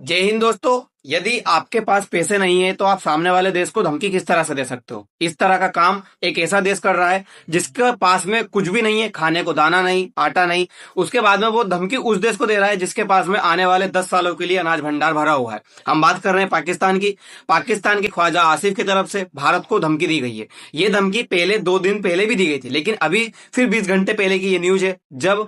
जय हिंद दोस्तों। यदि आपके पास पैसे नहीं है तो आप सामने वाले देश को धमकी किस तरह से दे सकते हो। इस तरह का काम एक ऐसा देश कर रहा है जिसके पास में कुछ भी नहीं है, खाने को दाना नहीं, आटा नहीं। उसके बाद में वो धमकी उस देश को दे रहा है जिसके पास में आने वाले 10 सालों के लिए अनाज भंडार भरा हुआ है। हम बात कर रहे हैं पाकिस्तान की। पाकिस्तान के ख्वाजा आसिफ की तरफ से भारत को धमकी दी गई है। ये धमकी पहले 2 दिन पहले भी दी गई थी, लेकिन अभी फिर 20 घंटे पहले की ये न्यूज है, जब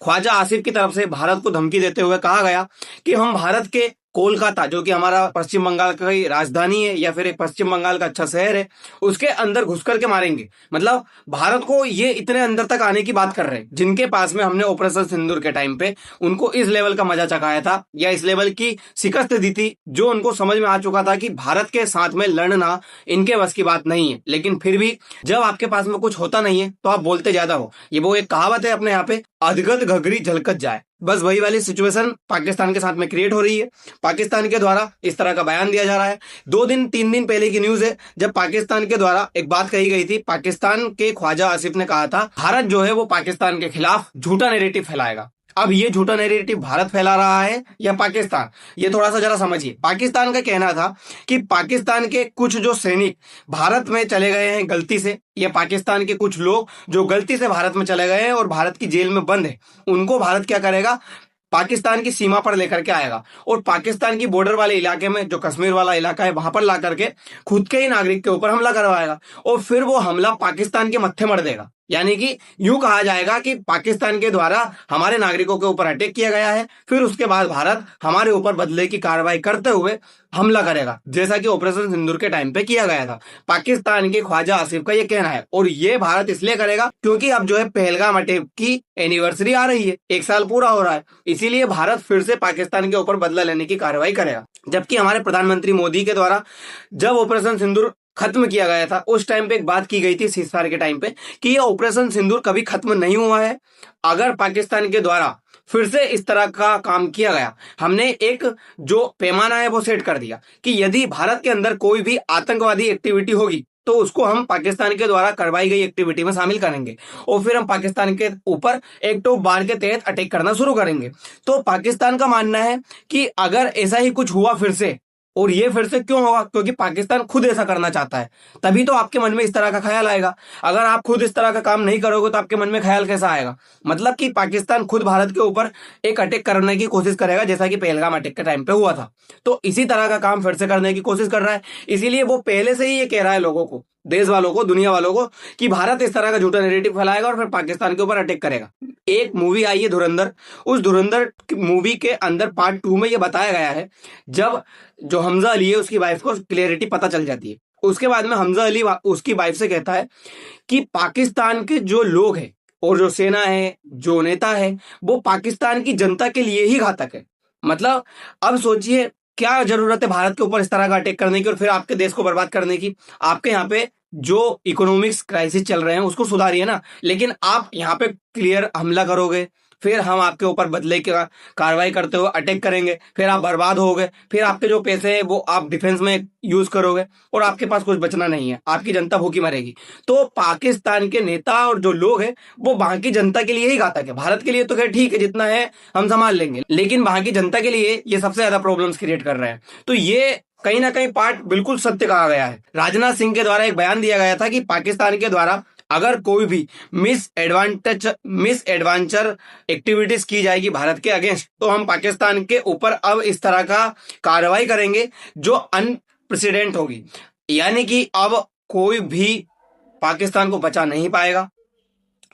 ख्वाजा आसिफ की तरफ से भारत को धमकी देते हुए कहा गया कि हम भारत के कोलकाता, जो कि हमारा पश्चिम बंगाल की राजधानी है या फिर एक पश्चिम बंगाल का अच्छा शहर है, उसके अंदर घुस करके मारेंगे। मतलब भारत को ये इतने अंदर तक आने की बात कर रहे हैं, जिनके पास में हमने ऑपरेशन सिंदूर के टाइम पे उनको इस लेवल का मजा चखाया था या इस लेवल की शिकस्त दी थी, जो उनको समझ में आ चुका था कि भारत के साथ में लड़ना इनके बस की बात नहीं है। लेकिन फिर भी जब आपके पास में कुछ होता नहीं है तो आप बोलते ज्यादा हो। ये वो एक कहावत है अपने यहाँ पे, अधगत घघरी झलकत जाए। बस वही वाली सिचुएशन पाकिस्तान के साथ में क्रिएट हो रही है। पाकिस्तान के द्वारा इस तरह का बयान दिया जा रहा है। 2 दिन 3 दिन पहले की न्यूज है, जब पाकिस्तान के द्वारा एक बात कही गई थी। पाकिस्तान के ख्वाजा आसिफ ने कहा था भारत जो है वो पाकिस्तान के खिलाफ झूठा नैरेटिव फैलाएगा। अब ये झूठा नैरेटिव भारत फैला रहा है या पाकिस्तान, ये थोड़ा सा जरा समझिए। पाकिस्तान का कहना था कि पाकिस्तान के कुछ जो सैनिक भारत में चले गए हैं गलती से, या पाकिस्तान के कुछ लोग जो गलती से भारत में चले गए हैं और भारत की जेल में बंद है, उनको भारत क्या करेगा, पाकिस्तान की सीमा पर लेकर के आएगा और पाकिस्तान की बॉर्डर वाले इलाके में, जो कश्मीर वाला इलाका है, वहां पर ला करके खुद के ही नागरिक के ऊपर हमला करवाएगा और फिर वो हमला पाकिस्तान के मत्थे मर देगा। यानी कि यूं कहा जाएगा कि पाकिस्तान के द्वारा हमारे नागरिकों के ऊपर अटैक किया गया है, फिर उसके बाद भारत हमारे ऊपर बदले की कार्रवाई करते हुए हमला करेगा, जैसा कि ऑपरेशन सिंदूर के टाइम पे किया गया था। पाकिस्तान के ख्वाजा आसिफ का ये कहना है और ये भारत इसलिए करेगा क्योंकि अब जो है पहलगाम अटैक की एनिवर्सरी आ रही है, 1 साल पूरा हो रहा है, इसीलिए भारत फिर से पाकिस्तान के ऊपर बदला लेने की कार्रवाई करेगा। जबकि हमारे प्रधानमंत्री मोदी के द्वारा जब ऑपरेशन सिंदूर खत्म किया गया था, उस टाइम पे एक बात की गई थी सीजफायर के टाइम पे कि ये ऑपरेशन सिंदूर कभी खत्म नहीं हुआ है। अगर पाकिस्तान के द्वारा फिर से इस तरह का काम किया गया, हमने एक जो पैमाना है वो सेट कर दिया कि यदि भारत के अंदर कोई भी आतंकवादी एक्टिविटी होगी तो उसको हम पाकिस्तान के द्वारा करवाई गई एक्टिविटी में शामिल करेंगे और फिर हम पाकिस्तान के ऊपर एक्ट ऑफ वार के तहत अटैक करना शुरू करेंगे। तो पाकिस्तान का मानना है कि अगर ऐसा ही कुछ हुआ फिर से, और ये फिर से क्यों होगा, क्योंकि पाकिस्तान खुद ऐसा करना चाहता है, तभी तो आपके मन में इस तरह का ख्याल आएगा। अगर आप खुद इस तरह का काम नहीं करोगे तो आपके मन में ख्याल कैसा आएगा। मतलब कि पाकिस्तान खुद भारत के ऊपर एक अटैक करने की कोशिश करेगा, जैसा कि पहलगाम अटैक के टाइम पे हुआ था। तो इसी तरह का काम फिर से करने की कोशिश कर रहा है। इसीलिए वो पहले से ही ये कह रहा है लोगों को, देश वालों को, दुनिया वालों को, कि भारत इस तरह का झूठा नैरेटिव फैलाएगा और फिर पाकिस्तान के ऊपर अटैक करेगा। एक मूवी आई है धुरंधर, उस धुरंधर मूवी के अंदर पार्ट 2 में ये बताया गया है, जब जो हमजा अली है उसकी वाइफ को क्लियरिटी पता चल जाती है, उसके बाद में हमजा अली उसकी वाइफ से कहता है कि पाकिस्तान के जो लोग हैं और जो सेना है, जो नेता है, वो पाकिस्तान की जनता के लिए ही घातक है। मतलब अब सोचिए क्या जरूरत है भारत के ऊपर इस तरह का अटैक करने की और फिर आपके देश को बर्बाद करने की। आपके यहाँ पे जो इकोनॉमिक्स क्राइसिस चल रहे हैं उसको सुधारिए ना, लेकिन आप यहाँ पे क्लियर हमला करोगे, फिर हम आपके ऊपर बदले की कार्रवाई करते हुए अटैक करेंगे, फिर आप बर्बाद होगे, फिर आपके जो पैसे हैं वो आप डिफेंस में यूज करोगे और आपके पास कुछ बचना नहीं है, आपकी जनता भूखी मरेगी। तो पाकिस्तान के नेता और जो लोग हैं वो वहां की जनता के लिए ही घातक है। भारत के लिए तो खैर ठीक है, जितना है हम संभाल लेंगे, लेकिन वहां की जनता के लिए ये सबसे ज्यादा प्रॉब्लम्स क्रिएट कर रहे हैं। तो ये कहीं ना कहीं पार्ट बिल्कुल सत्य कहा गया है। राजनाथ सिंह के द्वारा एक बयान दिया गया था कि पाकिस्तान के द्वारा अगर कोई भी मिस एडवांचर एक्टिविटीज की जाएगी भारत के अगेंस्ट, तो हम पाकिस्तान के ऊपर अब इस तरह का कार्रवाई करेंगे जो अनप्रेसिडेंट होगी। यानी कि अब कोई भी पाकिस्तान को बचा नहीं पाएगा,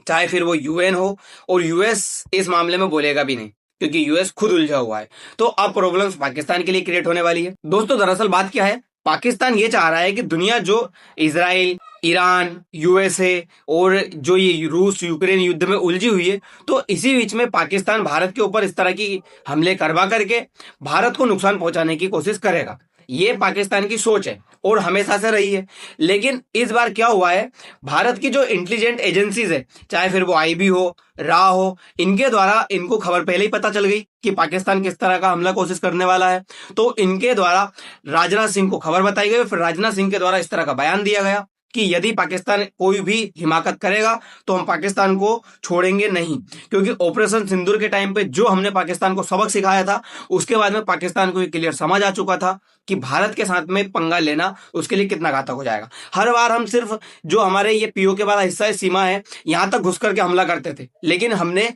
चाहे फिर वो यूएन हो, और यूएस इस मामले में बोलेगा भी नहीं क्योंकि यूएस खुद उलझा हुआ है। तो अब प्रॉब्लम्स पाकिस्तान के लिए क्रिएट होने वाली है। दोस्तों दरअसल बात क्या है, पाकिस्तान ये चाह रहा है कि दुनिया जो इजराइल, ईरान, यूएसए और जो ये रूस यूक्रेन युद्ध में उलझी हुई है, तो इसी बीच में पाकिस्तान भारत के ऊपर इस तरह की हमले करवा करके भारत को नुकसान पहुंचाने की कोशिश करेगा। ये पाकिस्तान की सोच है और हमेशा से रही है। लेकिन इस बार क्या हुआ है, भारत की जो इंटेलिजेंट एजेंसीज है, चाहे फिर वो आईबी हो, रा हो, इनके द्वारा इनको खबर पहले ही पता चल गई कि पाकिस्तान किस तरह का हमला कोशिश करने वाला है। तो इनके द्वारा राजनाथ सिंह को खबर बताई गई, फिर राजनाथ सिंह के द्वारा इस तरह का बयान दिया गया कि यदि पाकिस्तान कोई भी हिमाकत करेगा तो हम पाकिस्तान को छोड़ेंगे नहीं, क्योंकि ऑपरेशन सिंदूर के टाइम पे जो हमने पाकिस्तान को सबक सिखाया था, उसके बाद में पाकिस्तान को ये क्लियर समझ आ चुका था कि भारत के साथ में पंगा लेना उसके लिए कितना घातक हो जाएगा। हर बार हम सिर्फ जो हमारे ये पीओके वाला हिस्सा है, सीमा है, यहां तक घुस करके हमला करते थे, लेकिन हमने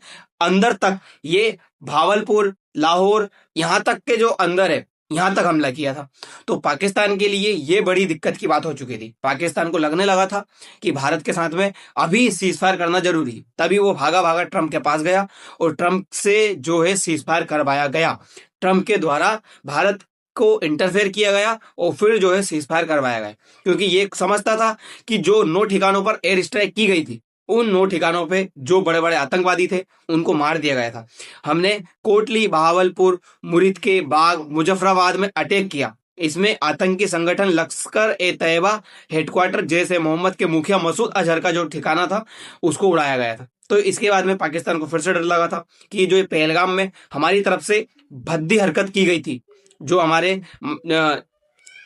अंदर तक ये भावलपुर, लाहौर, यहां तक के जो अंदर है, यहां तक हमला किया था। तो पाकिस्तान के लिए ये बड़ी दिक्कत की बात हो चुकी थी। पाकिस्तान को लगने लगा था कि भारत के साथ में अभी सीज फायर करना जरूरी है, तभी वो भागा भागा ट्रंप के पास गया और ट्रंप से जो है सीज फायर करवाया गया। ट्रंप के द्वारा भारत को इंटरफेयर किया गया और फिर जो है सीज फायर करवाया गया, क्योंकि ये समझता था कि जो 9 ठिकानों पर एयर स्ट्राइक की गई थी, उन 9 ठिकानों पे जो बड़े बड़े आतंकवादी थे उनको मार दिया गया था। हमने कोटली, बहावलपुर, मुरीद के बाग, मुजफ्फराबाद में अटैक किया। इसमें आतंकी संगठन लश्कर ए तैयबा हेडक्वार्टर जैश ए मोहम्मद के मुखिया मसूद अजहर का जो ठिकाना था उसको उड़ाया गया था। तो इसके बाद में पाकिस्तान को फिर से डर लगा था कि जो ये पहलगाम में हमारी तरफ से भद्दी हरकत की गई थी, जो हमारे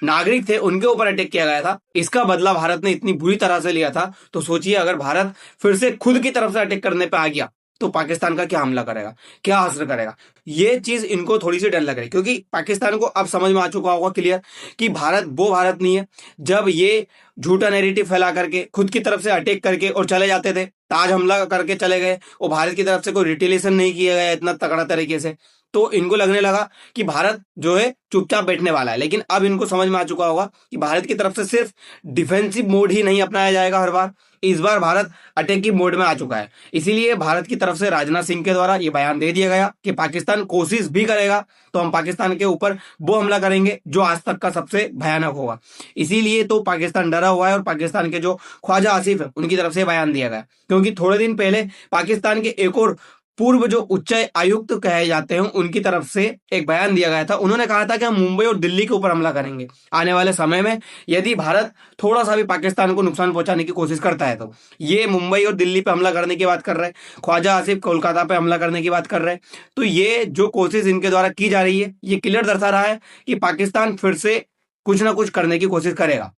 नागरिक थे उनके ऊपर अटैक किया गया था, इसका बदला भारत ने इतनी बुरी तरह से लिया था। तो सोचिए अगर भारत फिर से खुद की तरफ से अटैक करने पे आ गया तो पाकिस्तान का क्या हमला करेगा, क्या असर करेगा। ये चीज इनको थोड़ी सी डर लग रही, क्योंकि पाकिस्तान को अब समझ में आ चुका होगा क्लियर कि भारत वो भारत नहीं है जब ये झूठा नैरेटिव फैला करके खुद की तरफ से अटैक करके और चले जाते थे, ताज हमला करके चले गए और भारत की तरफ से कोई रिटेलिएशन नहीं किया गया इतना तगड़ा तरीके से। तो इनको लगने लगा कि भारत जो है चुपचाप बैठने वाला है, लेकिन अब इनको समझ में आ चुका होगा कि भारत की तरफ से सिर्फ डिफेंसिव मोड ही नहीं अपनाया जाएगा हर बार, इस बार भारत अटैकिंग मोड में आ चुका है। इसीलिए भारत की तरफ से राजनाथ सिंह के द्वारा ये बयान दे दिया गया कि पाकिस्तान कोशिश भी करेगा तो हम पाकिस्तान के ऊपर वो हमला करेंगे जो आज तक का सबसे भयानक होगा। इसीलिए तो पाकिस्तान डरा हुआ है और पाकिस्तान के जो ख्वाजा आसिफ है उनकी तरफ से बयान दिया गया, क्योंकि थोड़े दिन पहले पाकिस्तान के एक और पूर्व जो उच्च आयुक्त कहे जाते हैं उनकी तरफ से एक बयान दिया गया था। उन्होंने कहा था कि हम मुंबई और दिल्ली के ऊपर हमला करेंगे आने वाले समय में, यदि भारत थोड़ा सा भी पाकिस्तान को नुकसान पहुंचाने की कोशिश करता है तो। ये मुंबई और दिल्ली पे हमला करने की बात कर रहे हैं, ख्वाजा आसिफ कोलकाता पे हमला करने की बात कर रहे हैं। तो ये जो कोशिश इनके द्वारा की जा रही है ये क्लियर दर्शा रहा है कि पाकिस्तान फिर से कुछ ना कुछ करने की कोशिश करेगा,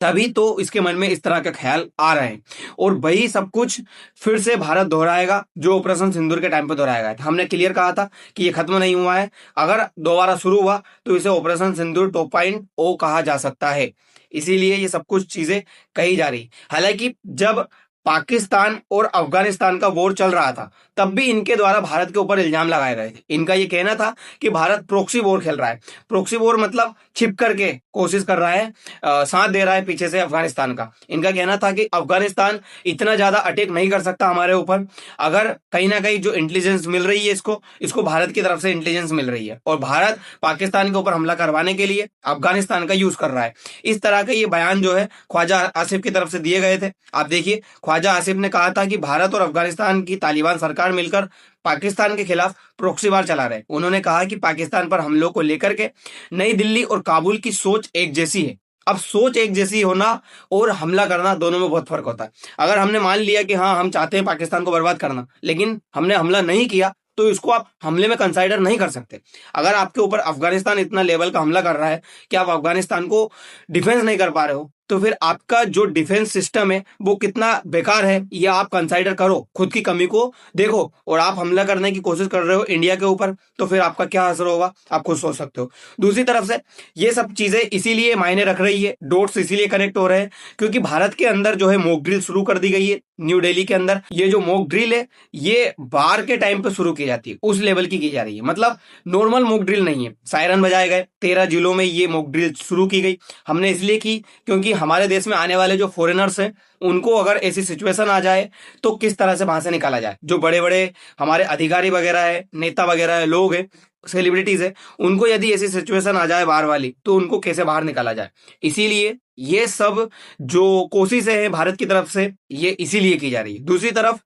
तभी तो इसके मन में इस तरह का ख्याल आ रहे हैं। और वही सब कुछ फिर से भारत दोहराएगा जो ऑपरेशन सिंदूर के टाइम पे दोहराया गया था। हमने क्लियर कहा था कि ये खत्म नहीं हुआ है, अगर दोबारा शुरू हुआ तो इसे ऑपरेशन सिंदूर 2.0 कहा जा सकता है। इसीलिए ये सब कुछ चीजें कही जा रही। हालांकि जब पाकिस्तान और अफगानिस्तान का वॉर चल रहा था तब भी इनके द्वारा भारत के ऊपर इल्जाम लगाए गए थे। इनका ये कहना था कि भारत प्रोक्सी वॉर खेल रहा है। प्रोक्सी वॉर मतलब छिप करके कोशिश कर रहा है, साथ दे रहा है पीछे से अफगानिस्तान का। इनका कहना था कि अफगानिस्तान इतना ज्यादा अटैक नहीं कर सकता हमारे ऊपर, अगर कहीं ना कहीं जो इंटेलिजेंस मिल रही है इसको भारत की तरफ से इंटेलिजेंस मिल रही है और भारत पाकिस्तान के ऊपर हमला करवाने के लिए अफगानिस्तान का यूज कर रहा है। इस तरह का ये बयान जो है ख्वाजा आसिफ की तरफ से दिए गए थे। आप देखिए ख्वाजा आसिफ ने कहा था कि भारत और अफगानिस्तान की तालिबान सरकार मिलकर पाकिस्तान के खिलाफ प्रॉक्सी वार चला रहे। उन्होंने कहा कि पाकिस्तान पर हमलों को लेकर के नई दिल्ली और काबुल की सोच एक जैसी है। अब सोच एक जैसी होना और हमला करना दोनों में बहुत फर्क होता है। अगर हमने मान लिया कि हाँ हम चाहते हैं पाकिस्तान को बर्बाद करना, लेकिन हमने हमला नहीं किया तो इसको आप हमले में कंसाइडर नहीं कर सकते। अगर आपके ऊपर अफगानिस्तान इतना लेवल का हमला कर रहा है कि आप अफगानिस्तान को डिफेंस नहीं कर पा रहे हो, तो फिर आपका जो डिफेंस सिस्टम है वो कितना बेकार है ये आप कंसाइडर करो, खुद की कमी को देखो। और आप हमला करने की कोशिश कर रहे हो इंडिया के ऊपर, तो फिर आपका क्या असर होगा आप खुद सोच सकते हो। दूसरी तरफ से ये सब चीजें इसीलिए मायने रख रही है, डॉट्स इसीलिए कनेक्ट हो रहे हैं क्योंकि भारत के अंदर जो है मॉक ड्रिल शुरू कर दी गई है। न्यू दिल्ली के अंदर ये जो मॉक ड्रिल है ये बार के टाइम पे शुरू की जाती है, उस लेवल की जा रही है। मतलब नॉर्मल मॉक ड्रिल नहीं है, सायरन बजाए गए 13 जिलों में ये मॉक ड्रिल शुरू की गई। हमने इसलिए की क्योंकि हमारे देश में आने वाले जो फॉरेनर्स हैं उनको अगर ऐसी सिचुएशन आ जाए तो किस तरह से वहां से निकाला जाए। जो बड़े बड़े हमारे अधिकारी वगैरह है, नेता वगैरह है, लोग हैं, सेलिब्रिटीज है, उनको यदि ऐसी सिचुएशन आ जाए बाहर वाली तो उनको कैसे बाहर निकाला जाए। इसीलिए ये सब जो कोशिशें हैं भारत की तरफ से ये इसीलिए की जा रही है। दूसरी तरफ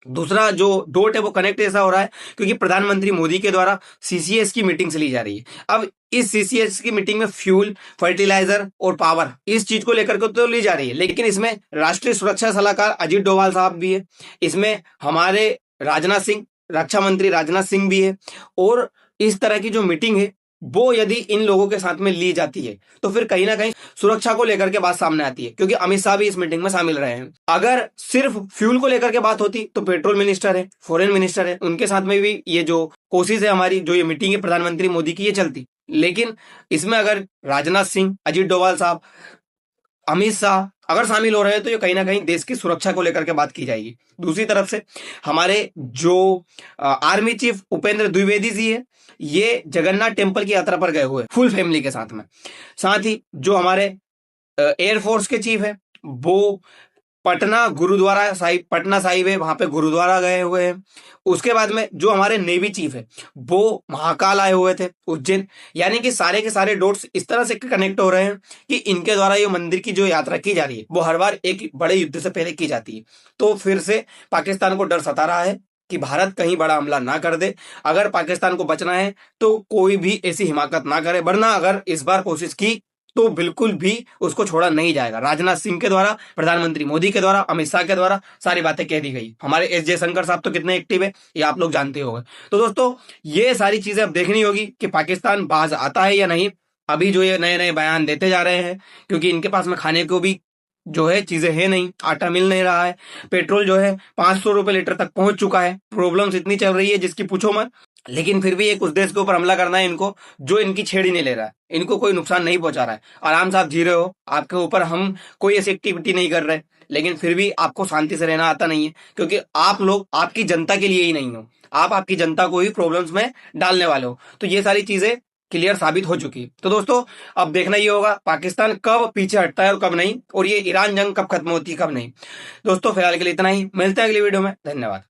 दूसरा जो डोट है वो कनेक्ट ऐसा हो रहा है क्योंकि प्रधानमंत्री मोदी के द्वारा सीसीएस की मीटिंग ली जा रही है। अब इस सीसीएस की मीटिंग में फ्यूल, फर्टिलाइजर और पावर इस चीज को लेकर के तो ली जा रही है, लेकिन इसमें राष्ट्रीय सुरक्षा सलाहकार अजीत डोभाल साहब भी है, इसमें हमारे राजनाथ सिंह, रक्षा मंत्री राजनाथ सिंह भी है। और इस तरह की जो मीटिंग है वो यदि इन लोगों के साथ में ली जाती है तो फिर कहीं ना कहीं सुरक्षा को लेकर के बात सामने आती है, क्योंकि अमित शाह भी इस मीटिंग में शामिल रहे हैं। अगर सिर्फ फ्यूल को लेकर के बात होती तो पेट्रोल मिनिस्टर है, फॉरेन मिनिस्टर है, उनके साथ में भी ये जो कोशिश है हमारी, जो ये मीटिंग है प्रधानमंत्री मोदी की, ये चलती। लेकिन इसमें अगर राजनाथ सिंह, अजीत डोभाल साहब, अमित शाह अगर शामिल हो रहे हैं तो ये कहीं ना कहीं देश की सुरक्षा को लेकर के बात की जाएगी। दूसरी तरफ से हमारे जो आर्मी चीफ उपेंद्र द्विवेदी जी है, ये जगन्नाथ टेम्पल की यात्रा पर गए हुए फुल फैमिली के साथ में। साथ ही जो हमारे एयरफोर्स के चीफ है वो पटना गुरुद्वारा साहिब, पटना साहिब है, वहां पे गुरुद्वारा गए हुए हैं। उसके बाद में जो हमारे नेवी चीफ है वो महाकाल आए हुए थे, उज्जैन। यानी कि सारे के सारे डॉट्स इस तरह से कनेक्ट हो रहे हैं कि इनके द्वारा ये मंदिर की जो यात्रा की जा रही है वो हर बार एक बड़े युद्ध से पहले की जाती है। तो फिर से पाकिस्तान को डर सता रहा है कि भारत कहीं बड़ा हमला ना कर दे। अगर पाकिस्तान को बचना है तो कोई भी ऐसी हिमाकत ना करे, वरना अगर इस बार कोशिश की तो बिल्कुल भी उसको छोड़ा नहीं जाएगा। राजनाथ सिंह के द्वारा, प्रधानमंत्री मोदी के द्वारा, अमित शाह के द्वारा सारी बातें कह दी गई। हमारे एस जयशंकर साहब तो कितने एक्टिव है ये आप लोग जानते होंगे। तो दोस्तों ये सारी चीजें अब देखनी होगी कि पाकिस्तान बाज आता है या नहीं। अभी जो ये नए नए बयान देते जा रहे हैं, क्योंकि इनके पास में खाने को भी जो है चीजें है नहीं, आटा मिल नहीं रहा है, पेट्रोल जो है 500 रुपए लीटर तक पहुंच चुका है, प्रॉब्लम्स इतनी चल रही है जिसकी पूछो मत। लेकिन फिर भी एक उस देश के ऊपर हमला करना है इनको जो इनकी छेड़ ही नहीं ले रहा है, इनको कोई नुकसान नहीं पहुंचा रहा है। आराम से आप जी रहे हो, आपके ऊपर हम कोई ऐसी एक्टिविटी नहीं कर रहे, लेकिन फिर भी आपको शांति से रहना आता नहीं है, क्योंकि आप लोग आपकी जनता के लिए ही नहीं हो, आप आपकी जनता को ही प्रॉब्लम्स में डालने वाले हो। तो ये सारी चीजें क्लियर साबित हो चुकी है। तो दोस्तों अब देखना ये होगा पाकिस्तान कब पीछे हटता है और कब नहीं, और ये ईरान जंग कब खत्म होती है कब नहीं। दोस्तों फिलहाल के लिए इतना ही, मिलते हैं अगली वीडियो में। धन्यवाद।